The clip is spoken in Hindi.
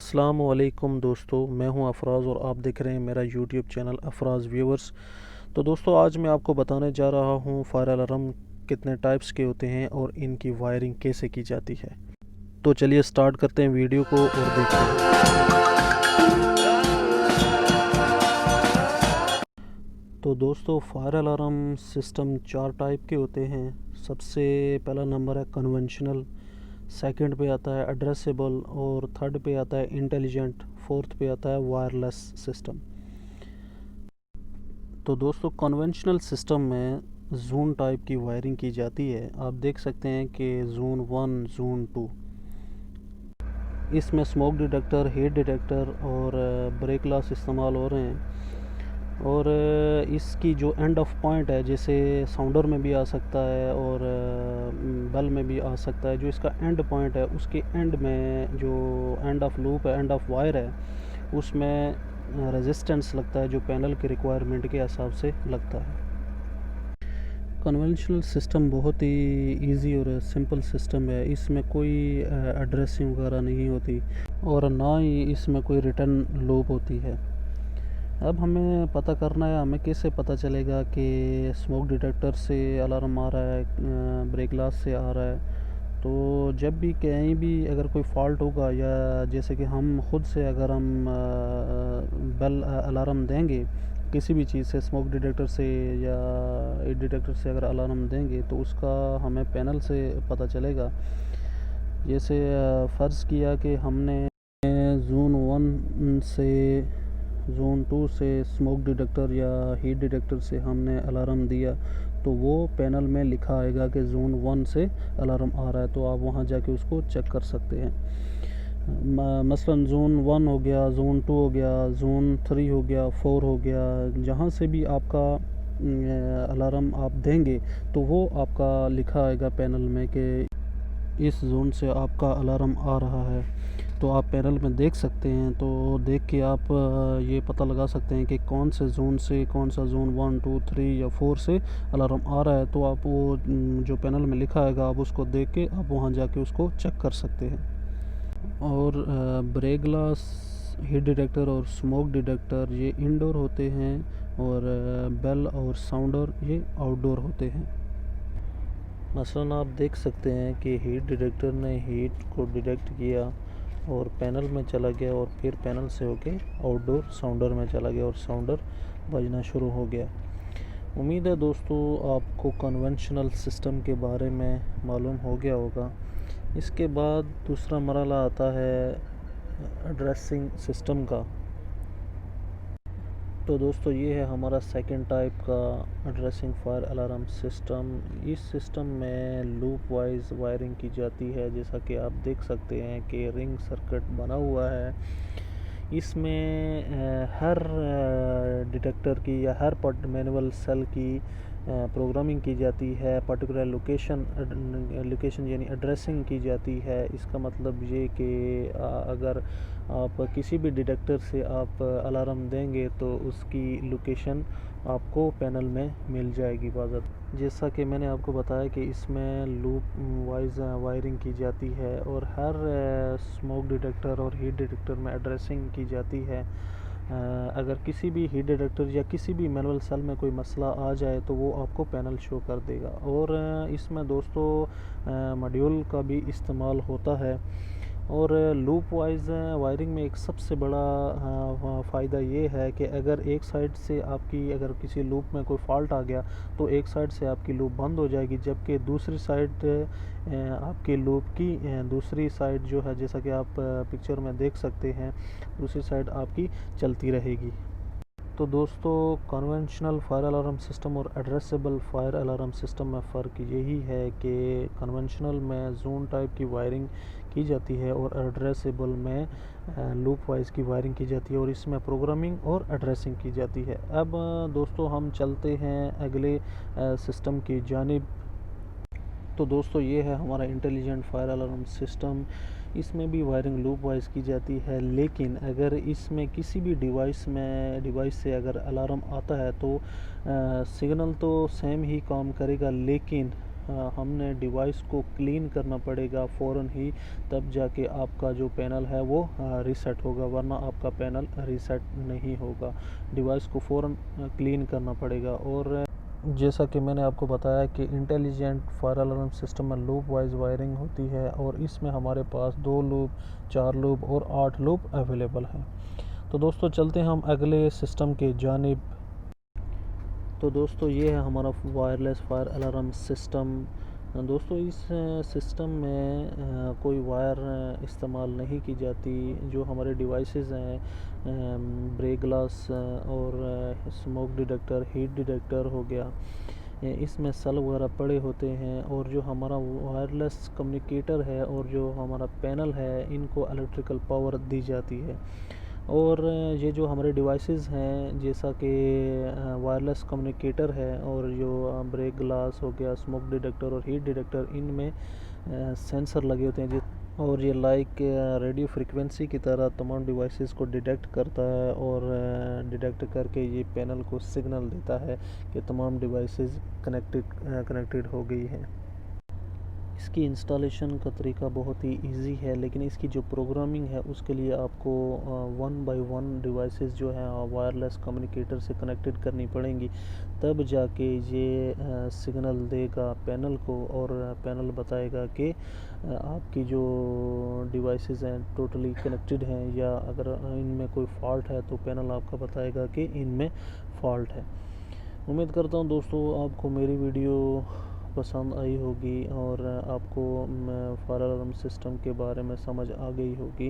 अस्सलाम वालेकुम दोस्तों, मैं हूं अफराज़ और आप देख रहे हैं मेरा यूट्यूब चैनल अफराज़ व्यूवर्स। तो दोस्तों, आज मैं आपको बताने जा रहा हूं फायर अलार्म कितने टाइप्स के होते हैं और इनकी वायरिंग कैसे की जाती है। तो चलिए स्टार्ट करते हैं वीडियो को और देखते हैं। तो दोस्तों, फायर अलार्म सिस्टम 4 टाइप के होते हैं। सबसे पहला नंबर है कन्वेंशनल, सेकंड पे आता है एड्रेसेबल और थर्ड पे आता है इंटेलिजेंट, फोर्थ पे आता है वायरलेस सिस्टम। तो दोस्तों, कन्वेंशनल सिस्टम में जोन टाइप की वायरिंग की जाती है। आप देख सकते हैं कि जोन 1, जोन 2, इसमें स्मोक डिटेक्टर, हीट डिटेक्टर और ब्रेक लॉस इस्तेमाल हो रहे हैं। और इसकी जो एंड ऑफ पॉइंट है, जैसे साउंडर में भी आ सकता है और बेल में भी आ सकता है, जो इसका एंड पॉइंट है उसके एंड में जो एंड ऑफ लूप है, एंड ऑफ वायर है, उसमें रेजिस्टेंस लगता है जो पैनल के रिक्वायरमेंट के हिसाब से लगता है। कन्वेंशनल सिस्टम बहुत ही इजी और सिंपल सिस्टम है। इसमें कोई एड्रेसिंग वगैरह नहीं होती और ना ही इसमें कोई रिटर्न लूप होती है। अब हमें पता करना है, हमें कैसे पता चलेगा कि स्मोक डिटेक्टर से अलार्म आ रहा है, ब्रेक लॉस से आ रहा है। तो जब भी कहीं भी अगर कोई फॉल्ट होगा, या जैसे कि हम खुद से अगर हम बेल अलार्म देंगे किसी भी चीज़ से, स्मोक डिटेक्टर से या हीट डिटेक्टर से अगर अलार्म देंगे, तो उसका हमें पैनल से पता चलेगा। जैसे फ़र्ज़ किया कि हमने जोन 1 से जोन 2 से स्मोक डिटेक्टर या हीट डिटेक्टर से हमने अलार्म दिया, तो वो पैनल में लिखा आएगा कि जोन 1 से अलार्म आ रहा है। तो आप वहाँ जाके उसको चेक कर सकते हैं। मसलन जोन 1 हो गया, जोन 2 हो गया, जोन 3 हो गया, 4 हो गया, जहाँ से भी आपका अलार्म आप देंगे तो वो आपका लिखा आएगा पैनल में कि इस जोन से आपका अलार्म आ रहा है। तो आप पैनल में देख सकते हैं। तो देख के आप ये पता लगा सकते हैं कि कौन से जोन से, कौन सा जोन 1, 2, 3 या 4 से अलार्म आ रहा है। तो आप वो जो पैनल में लिखा आएगा, आप उसको देख के आप वहाँ जाके उसको चेक कर सकते हैं। और ब्रेक ग्लास, हीट डिटेक्टर और स्मोक डिटेक्टर ये इंडोर होते हैं और बेल और साउंडर ये आउटडोर होते हैं। मसलन आप देख सकते हैं कि हीट डिटेक्टर ने हीट को डिटेक्ट किया और पैनल में चला गया और फिर पैनल से होके आउटडोर साउंडर में चला गया और साउंडर बजना शुरू हो गया। उम्मीद है दोस्तों आपको कन्वेंशनल सिस्टम के बारे में मालूम हो गया होगा। इसके बाद दूसरा मरहला आता है एड्रेसिंग सिस्टम का। तो दोस्तों, ये है हमारा सेकंड टाइप का एड्रेसिंग फायर अलार्म सिस्टम। इस सिस्टम में लूप वाइज वायरिंग की जाती है। जैसा कि आप देख सकते हैं कि रिंग सर्किट बना हुआ है। इसमें हर डिटेक्टर की या हर मैनुअल सेल की प्रोग्रामिंग की जाती है। पर्टिकुलर लोकेशन यानी एड्रेसिंग की जाती है। इसका मतलब ये कि अगर आप किसी भी डिटेक्टर से आप अलार्म देंगे तो उसकी लोकेशन आपको पैनल में मिल जाएगी बाज़ात। जैसा कि मैंने आपको बताया कि इसमें लूप वाइज वायरिंग की जाती है और हर स्मोक डिटेक्टर और हीट डिटेक्टर में एड्रेसिंग की जाती है। अगर किसी भी हीट डिटेक्टर या किसी भी मैनुअल सेल में कोई मसला आ जाए तो वो आपको पैनल शो कर देगा। और इसमें दोस्तों मॉड्यूल का भी इस्तेमाल होता है। और लूप वाइज वायरिंग में एक सबसे बड़ा फ़ायदा ये है कि अगर एक साइड से आपकी, अगर किसी लूप में कोई फॉल्ट आ गया तो एक साइड से आपकी लूप बंद हो जाएगी, जबकि दूसरी साइड आपकी लूप की दूसरी साइड जो है, जैसा कि आप पिक्चर में देख सकते हैं, दूसरी साइड आपकी चलती रहेगी। तो दोस्तों, कन्वेंशनल फायर अलार्म सिस्टम और एड्रेसेबल फायर अलार्म सिस्टम में फ़र्क यही है कि कन्वेंशनल में जोन टाइप की वायरिंग की जाती है और एड्रेसेबल में लूप वाइज की वायरिंग की जाती है और इसमें प्रोग्रामिंग और एड्रेसिंग की जाती है। अब दोस्तों हम चलते हैं अगले सिस्टम की जानिब। तो दोस्तों, ये है हमारा इंटेलिजेंट फायर अलार्म सिस्टम। इसमें भी वायरिंग लूप वाइज की जाती है, लेकिन अगर इसमें किसी भी डिवाइस से अगर अलार्म आता है तो सिग्नल तो सेम ही काम करेगा, लेकिन हमने डिवाइस को क्लीन करना पड़ेगा फ़ौरन ही, तब जाके आपका जो पैनल है वो रीसेट होगा, वरना आपका पैनल रीसेट नहीं होगा। डिवाइस को फ़ौरन क्लीन करना पड़ेगा। और जैसा कि मैंने आपको बताया कि इंटेलिजेंट फायर अलार्म सिस्टम में लूप वाइज वायरिंग होती है, और इसमें हमारे पास 2 लूप, 4 लूप और 8 लूप अवेलेबल हैं। तो दोस्तों चलते हैं हम अगले सिस्टम के जानिब। तो दोस्तों ये है हमारा वायरलेस फायर अलार्म सिस्टम। दोस्तों इस सिस्टम में कोई वायर इस्तेमाल नहीं की जाती। जो हमारे डिवाइसेस हैं, ब्रेक ग्लास और स्मोक डिटेक्टर, हीट डिटेक्टर हो गया, इसमें सेल वगैरह पड़े होते हैं। और जो हमारा वायरलेस कम्युनिकेटर है और जो हमारा पैनल है, इनको इलेक्ट्रिकल पावर दी जाती है। और ये जो हमारे डिवाइसेस हैं, जैसा कि वायरलेस कम्युनिकेटर है और जो ब्रेक ग्लास हो गया, स्मोक डिटेक्टर और हीट डिटेक्टर, इनमें सेंसर लगे होते हैं और ये लाइक रेडियो फ्रीक्वेंसी की तरह तमाम डिवाइसेस को डिटेक्ट करता है, और डिटेक्ट करके ये पैनल को सिग्नल देता है कि तमाम डिवाइसेस कनेक्टेड हो गई हैं। इसकी इंस्टॉलेशन का तरीका बहुत ही इजी है, लेकिन इसकी जो प्रोग्रामिंग है उसके लिए आपको 1 बाय 1 डिवाइसेस जो हैं वायरलेस कम्युनिकेटर से कनेक्टेड करनी पड़ेंगी, तब जाके ये सिग्नल देगा पैनल को, और पैनल बताएगा कि आपकी जो डिवाइसेस हैं टोटली कनेक्टेड हैं, या अगर इनमें कोई फॉल्ट है तो पैनल आपका बताएगा कि इनमें फॉल्ट है। उम्मीद करता हूँ दोस्तों आपको मेरी वीडियो पसंद आई होगी और आपको फायर अलार्म सिस्टम के बारे में समझ आ गई होगी।